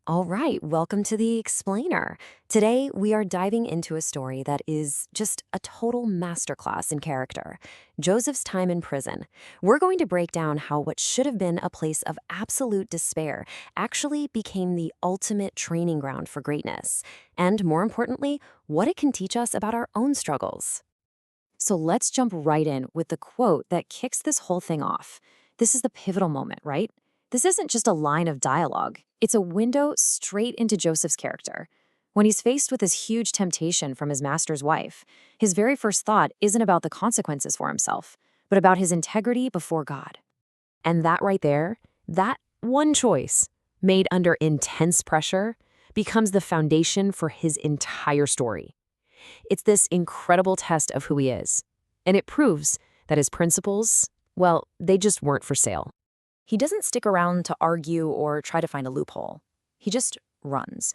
All right, welcome to the Explainer. Today, we are diving into a story that is just a total masterclass in character Joseph's time in prison. We're going to break down how what should have been a place of absolute despair actually became the ultimate training ground for greatness. And more importantly, what it can teach us about our own struggles. So let's jump right in with the quote that kicks this whole thing off. This is the pivotal moment, right? This isn't just a line of dialogue. It's a window straight into Joseph's character. When he's faced with this huge temptation from his master's wife, his very first thought isn't about the consequences for himself, but about his integrity before God. And that right there, that one choice, made under intense pressure, becomes the foundation for his entire story. It's this incredible test of who he is, and it proves that his principles, well, they just weren't for sale. He doesn't stick around to argue or try to find a loophole. He just runs.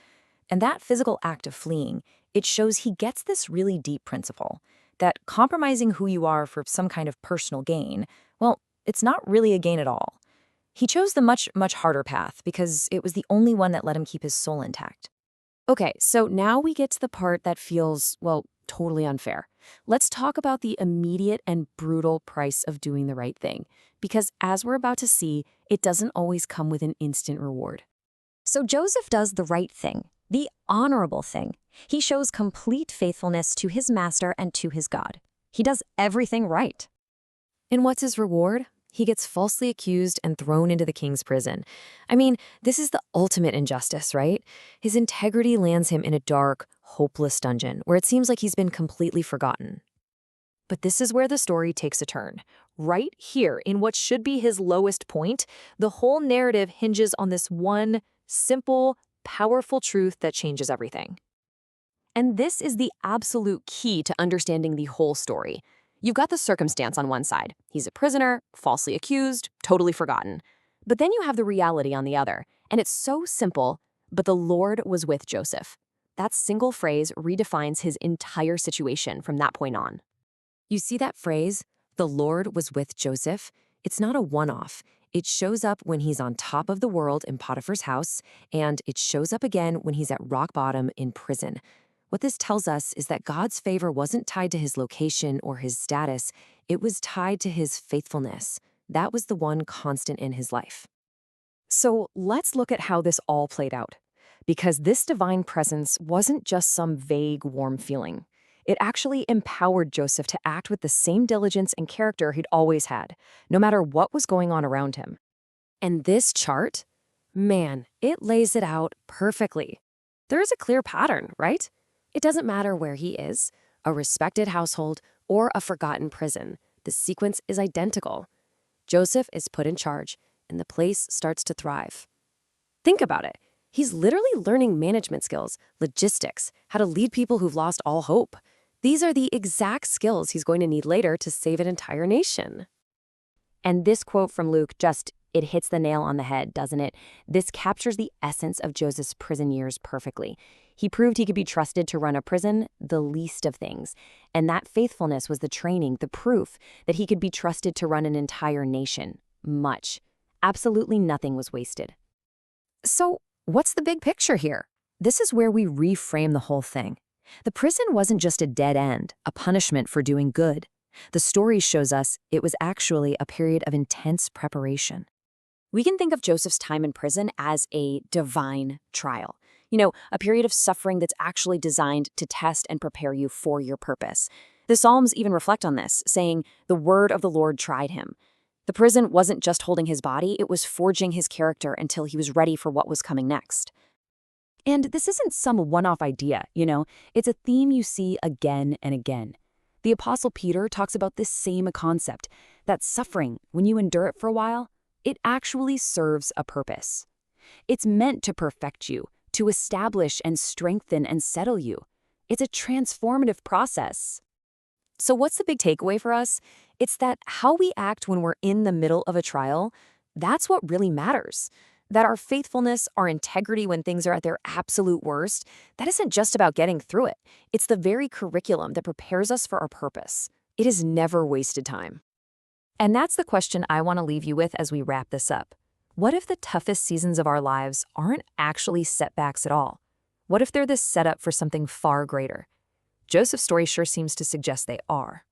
And that physical act of fleeing, it shows he gets this really deep principle that compromising who you are for some kind of personal gain, well, it's not really a gain at all. He chose the much, much harder path because it was the only one that let him keep his soul intact. Okay, so now we get to the part that feels, well, totally unfair. Let's talk about the immediate and brutal price of doing the right thing, because as we're about to see, it doesn't always come with an instant reward. So Joseph does the right thing, the honorable thing. He shows complete faithfulness to his master and to his God. He does everything right. And what's his reward? He gets falsely accused and thrown into the king's prison. I mean, this is the ultimate injustice, right? His integrity lands him in a dark, hopeless dungeon where it seems like he's been completely forgotten. But this is where the story takes a turn. Right here, in what should be his lowest point, the whole narrative hinges on this one simple, powerful truth that changes everything. And this is the absolute key to understanding the whole story. You've got the circumstance on one side. He's a prisoner, falsely accused, totally forgotten. But then you have the reality on the other, and it's so simple, but the Lord was with Joseph. That single phrase redefines his entire situation from that point on. You see that phrase, the Lord was with Joseph? It's not a one-off. It shows up when he's on top of the world in Potiphar's house, and it shows up again when he's at rock bottom in prison. What this tells us is that God's favor wasn't tied to his location or his status. It was tied to his faithfulness. That was the one constant in his life. So let's look at how this all played out. Because this divine presence wasn't just some vague, warm feeling. It actually empowered Joseph to act with the same diligence and character he'd always had, no matter what was going on around him. And this chart, man, it lays it out perfectly. There is a clear pattern, right? It doesn't matter where he is, a respected household or a forgotten prison. The sequence is identical. Joseph is put in charge, and the place starts to thrive. Think about it. He's literally learning management skills, logistics, how to lead people who've lost all hope. These are the exact skills he's going to need later to save an entire nation. And this quote from Luke it hits the nail on the head, doesn't it? This captures the essence of Joseph's prison years perfectly. He proved he could be trusted to run a prison, the least of things. And that faithfulness was the training, the proof that he could be trusted to run an entire nation. Much. Absolutely nothing was wasted. So, what's the big picture here? This is where we reframe the whole thing. The prison wasn't just a dead end, a punishment for doing good. The story shows us it was actually a period of intense preparation. We can think of Joseph's time in prison as a divine trial. A period of suffering that's actually designed to test and prepare you for your purpose. The Psalms even reflect on this, saying, "The word of the Lord tried him." The prison wasn't just holding his body, it was forging his character until he was ready for what was coming next. And this isn't some one-off idea, It's a theme you see again and again. The Apostle Peter talks about this same concept, that suffering, when you endure it for a while, it actually serves a purpose. It's meant to perfect you, to establish and strengthen and settle you. It's a transformative process. So what's the big takeaway for us? It's that how we act when we're in the middle of a trial, that's what really matters. That our faithfulness, our integrity when things are at their absolute worst, that isn't just about getting through it. It's the very curriculum that prepares us for our purpose. It is never wasted time. And that's the question I want to leave you with as we wrap this up. What if the toughest seasons of our lives aren't actually setbacks at all? What if they're this setup for something far greater? Joseph's story sure seems to suggest they are.